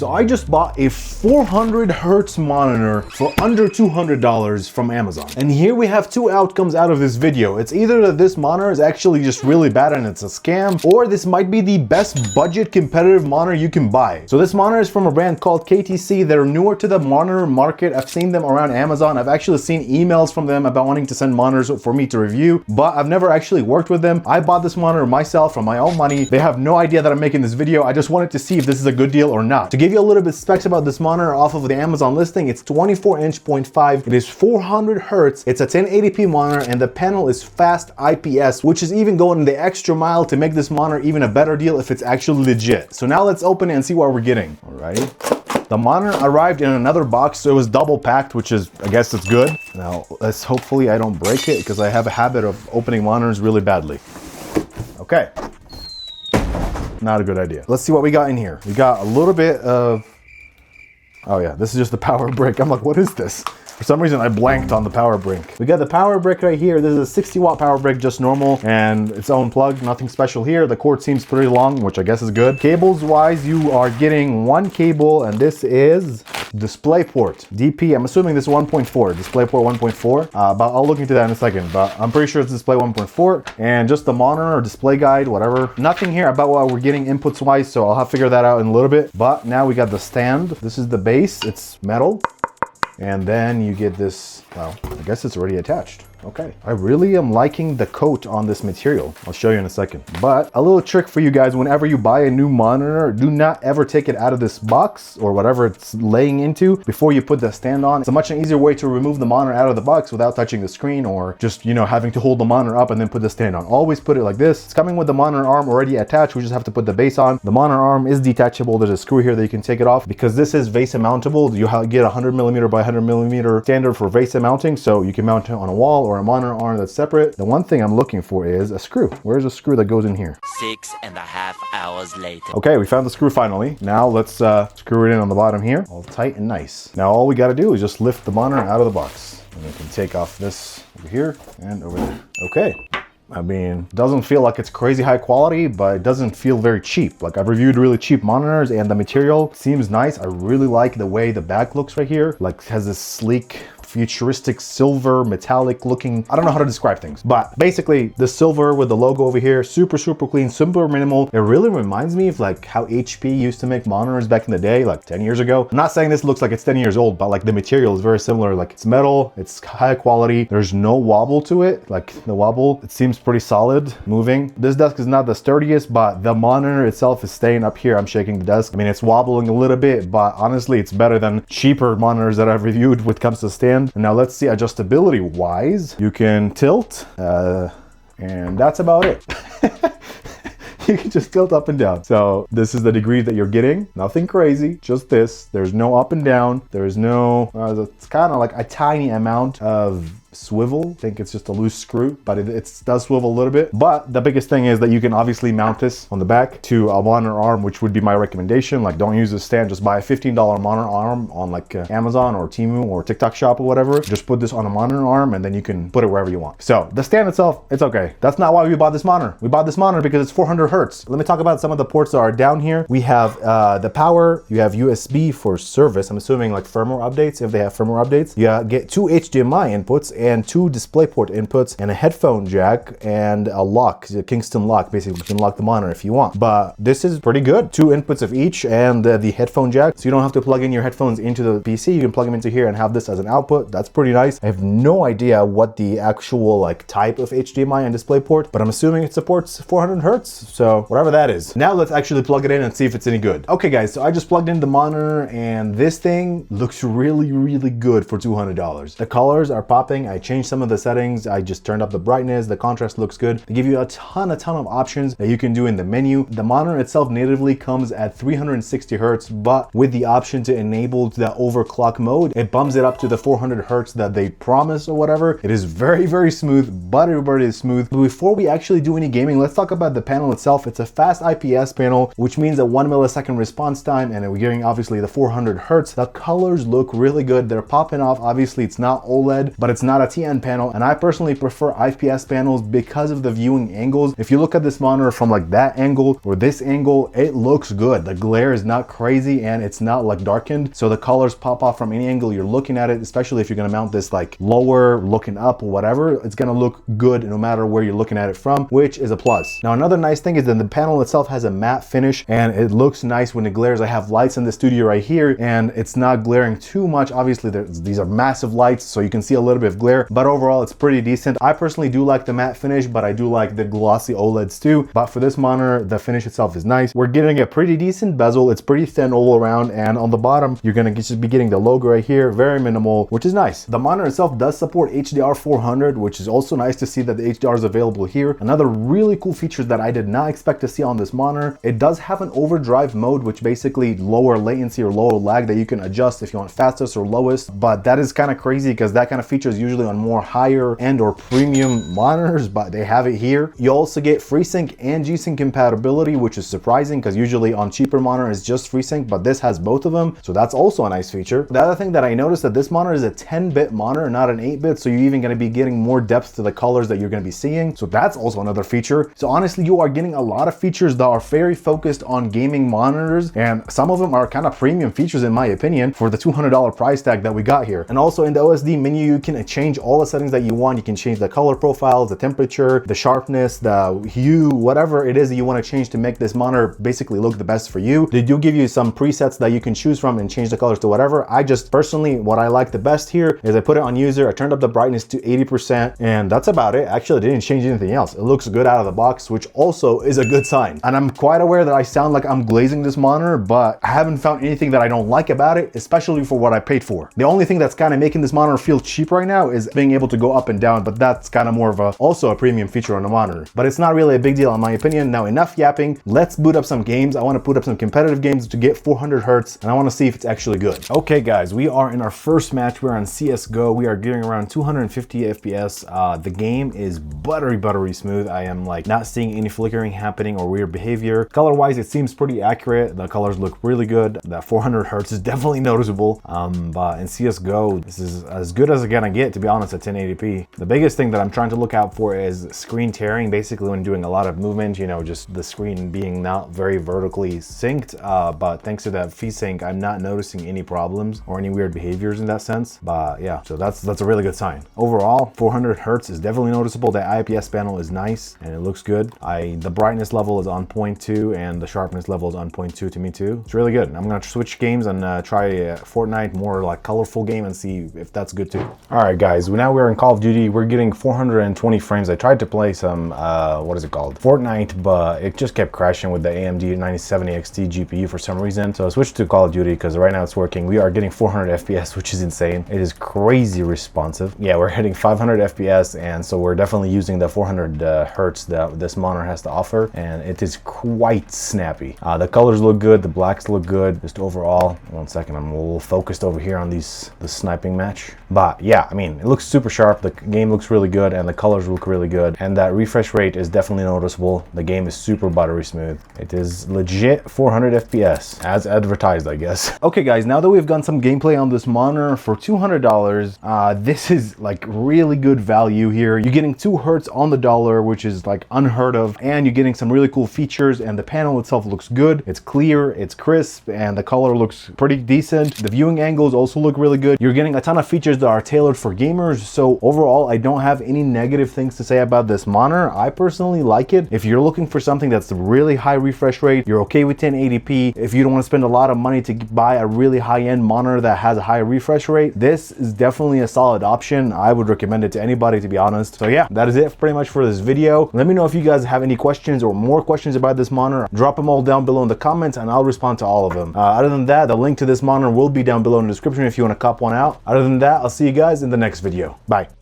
So I just bought a 400 hertz monitor for under $200 from Amazon. And here we have two outcomes out of this video. It's either that this monitor is actually just really bad and it's a scam, or this might be the best budget competitive monitor you can buy. So this monitor is from a brand called KTC. They're newer to the monitor market. I've seen them around Amazon. I've actually seen emails from them about wanting to send monitors for me to review, but I've never actually worked with them. I bought this monitor myself from my own money. They have no idea that I'm making this video. I just wanted to see if this is a good deal or not. To give you a little bit specs about this monitor off of the Amazon listing, it's 24-inch 0.5. It is 400 hertz. It's a 1080p monitor, and the panel is fast IPS, which is even going the extra mile to make this monitor even a better deal if it's actually legit. So now let's open it and see what we're getting. Alrighty. The monitor arrived in another box, so it was double packed, which is, I guess it's good. Now, hopefully I don't break it, because I have a habit of opening monitors really badly. Okay. Not a good idea. Let's see what we got in here. We got a little bit of, oh yeah, this is just the power brick. I'm like, what is this? For some reason, I blanked on the power brick. We got the power brick right here. This is a 60 watt power brick, just normal, and its own plug, nothing special here. The cord seems pretty long, which I guess is good. Cables wise, you are getting one cable, and this is DisplayPort DP. I'm assuming this is 1.4, DisplayPort 1.4, but I'll look into that in a second, but I'm pretty sure it's Display 1.4, and just the monitor or display guide, whatever. Nothing here about what we're getting inputs wise, so I'll have to figure that out in a little bit. But now we got the stand. This is the base. It's metal. And then you get this, well, I guess it's already attached. Okay. I really am liking the coat on this material. I'll show you in a second. But a little trick for you guys, whenever you buy a new monitor, do not ever take it out of this box or whatever it's laying into before you put the stand on. It's a much easier way to remove the monitor out of the box without touching the screen or just, you know, having to hold the monitor up and then put the stand on. Always put it like this. It's coming with the monitor arm already attached. We just have to put the base on. The monitor arm is detachable. There's a screw here that you can take it off. Because this is VESA mountable, you get 100mm by 100mm standard for VESA mounting, so you can mount it on a wall or a monitor arm that's separate. The one thing I'm looking for is a screw. Where's a screw that goes in here? 6.5 hours later. Okay, we found the screw finally. Now let's screw it in on the bottom here, all tight and nice. Now all we got to do is just lift the monitor out of the box, and we can take off this over here and over there. Okay. I mean, doesn't feel like it's crazy high quality, but it doesn't feel very cheap. Like, I've reviewed really cheap monitors and the material seems nice. I really like the way the back looks right here. Like, it has this sleek, futuristic silver metallic looking, I don't know how to describe things, but basically the silver with the logo over here, super clean, super minimal. It really reminds me of like how HP used to make monitors back in the day, like 10 years ago. I'm not saying this looks like it's 10 years old, but like the material is very similar. Like, it's metal, it's high quality, there's no wobble to it. Like, the wobble, it seems pretty solid moving. This desk is not the sturdiest, but the monitor itself is staying up here. I'm shaking the desk. I mean, it's wobbling a little bit, but honestly, it's better than cheaper monitors that I've reviewed when it comes to stand. And now let's see, adjustability wise, you can tilt, and that's about it. You can just tilt up and down. So this is the degree that you're getting. Nothing crazy, just this. There's no up and down. There's no, it's kind of like a tiny amount of swivel. I think it's just a loose screw, but it does swivel a little bit. But the biggest thing is that you can obviously mount this on the back to a monitor arm, which would be my recommendation. Like, don't use this stand, just buy a $15 monitor arm on like Amazon or Temu or TikTok shop or whatever. Just put this on a monitor arm and then you can put it wherever you want. So the stand itself, it's okay. That's not why we bought this monitor. We bought this monitor because it's 400 hertz. Let me talk about some of the ports that are down here. We have the power, you have USB for service. I'm assuming like firmware updates, if they have firmware updates. You get two HDMI inputs and two DisplayPort inputs and a headphone jack and a lock, a Kingston lock. Basically, you can lock the monitor if you want. But this is pretty good. Two inputs of each and the headphone jack. So you don't have to plug in your headphones into the PC. You can plug them into here and have this as an output. That's pretty nice. I have no idea what the actual like type of HDMI and DisplayPort, but I'm assuming it supports 400 hertz. So whatever that is. Now let's actually plug it in and see if it's any good. Okay guys, so I just plugged in the monitor and this thing looks really good for $200. The colors are popping. I changed some of the settings. I just turned up the brightness. The contrast looks good. They give you a ton of options that you can do in the menu. The monitor itself natively comes at 360 hertz, but with the option to enable the overclock mode, it bumps it up to the 400 hertz that they promise or whatever. It is very smooth, buttery smooth. But before we actually do any gaming, let's talk about the panel itself. It's a fast IPS panel, which means a 1 millisecond response time, and we're getting obviously the 400 hertz. The colors look really good. They're popping off. Obviously, it's not OLED, but it's not a TN panel, and I personally prefer IPS panels because of the viewing angles. If you look at this monitor from like that angle or this angle, it looks good. The glare is not crazy and it's not like darkened, so the colors pop off from any angle you're looking at it, especially if you're gonna mount this like lower, looking up, or whatever. It's gonna look good no matter where you're looking at it from, which is a plus. Now another nice thing is that the panel itself has a matte finish and it looks nice when it glares. I have lights in the studio right here and it's not glaring too much. Obviously these are massive lights, so you can see a little bit of glare, but overall it's pretty decent. I personally do like the matte finish, but I do like the glossy OLEDs too. But for this monitor, the finish itself is nice. We're getting a pretty decent bezel. It's pretty thin all around, and on the bottom you're gonna just be getting the logo right here, very minimal, which is nice. The monitor itself does support HDR 400, which is also nice to see that the HDR is available here. Another really cool feature that I did not expect to see on this monitor, it does have an overdrive mode, which basically lower latency or lower lag that you can adjust if you want fastest or lowest. But that is kind of crazy because that kind of feature is usually on more higher end or premium monitors, but they have it here. You also get FreeSync and G-Sync compatibility, which is surprising because usually on cheaper monitors it's just FreeSync, but this has both of them, so that's also a nice feature. The other thing that I noticed that this monitor is a 10-bit monitor, not an 8-bit, so you're even going to be getting more depth to the colors that you're going to be seeing, so that's also another feature. So honestly, you are getting a lot of features that are very focused on gaming monitors, and some of them are kind of premium features in my opinion for the $200 price tag that we got here. And also in the OSD menu, you can change all the settings that you want. You can change the color profiles, the temperature, the sharpness, the hue, whatever it is that you want to change to make this monitor basically look the best for you. They do give you some presets that you can choose from and change the colors to whatever. I just personally, what I like the best here is I put it on user, I turned up the brightness to 80%, and that's about it. Actually, I didn't change anything else. It looks good out of the box, which also is a good sign. And I'm quite aware that I sound like I'm glazing this monitor, but I haven't found anything that I don't like about it, especially for what I paid for. The only thing that's kind of making this monitor feel cheap right now is being able to go up and down, but that's kind of more of also a premium feature on the monitor. But it's not really a big deal in my opinion. Now enough yapping, let's boot up some games. I want to boot up some competitive games to get 400 hertz, and I want to see if it's actually good. Okay guys, we are in our first match. We're on CSGO. We are getting around 250 FPS. The game is buttery smooth. I am like not seeing any flickering happening or weird behavior. Color wise, it seems pretty accurate. The colors look really good. That 400 hertz is definitely noticeable. But in CSGO, this is as good as it's gonna get, to be honest, at 1080p. The biggest thing that I'm trying to look out for is screen tearing, basically when doing a lot of movement, you know, just the screen being not very vertically synced. But thanks to that FreeSync, I'm not noticing any problems or any weird behaviors in that sense. But yeah, so that's a really good sign. Overall, 400 hertz is definitely noticeable. The IPS panel is nice and it looks good. The brightness level is on 0.2 and the sharpness level is on 0.2 to me too. It's really good. I'm gonna switch games and try Fortnite, more like colorful game, and see if that's good too. All right guys, now we're in Call of Duty. We're getting 420 frames. I tried to play some what is it called, Fortnite, but it just kept crashing with the AMD 9070 XT GPU for some reason. So I switched to Call of Duty because right now it's working. We are getting 400 FPS, which is insane. It is crazy responsive. Yeah, we're hitting 500 FPS, and so we're definitely using the 400 hertz that this monitor has to offer, and it is quite snappy. The colors look good, the blacks look good. Just overall, one second, I'm a little focused over here on the sniping match. But yeah, I mean, it looks super sharp. The game looks really good and the colors look really good, and that refresh rate is definitely noticeable. The game is super buttery smooth. It is legit 400 FPS as advertised, I guess. Okay guys, now that we've done some gameplay on this monitor for $200, this is like really good value here. You're getting 2 hertz on the dollar, which is like unheard of, and you're getting some really cool features, and the panel itself looks good. It's clear, it's crisp, and the color looks pretty decent. The viewing angles also look really good. You're getting a ton of features that are tailored for gamers. So overall, I don't have any negative things to say about this monitor. I personally like it. If you're looking for something that's really high refresh rate, you're okay with 1080p, if you don't want to spend a lot of money to buy a really high-end monitor that has a high refresh rate, this is definitely a solid option. I would recommend it to anybody, to be honest. So yeah, that is it pretty much for this video. Let me know if you guys have any questions or more questions about this monitor. Drop them all down below in the comments and I'll respond to all of them. Other than that, the link to this monitor will be down below in the description if you want to cop one out. Other than that, I'll see you guys in the next video. Bye.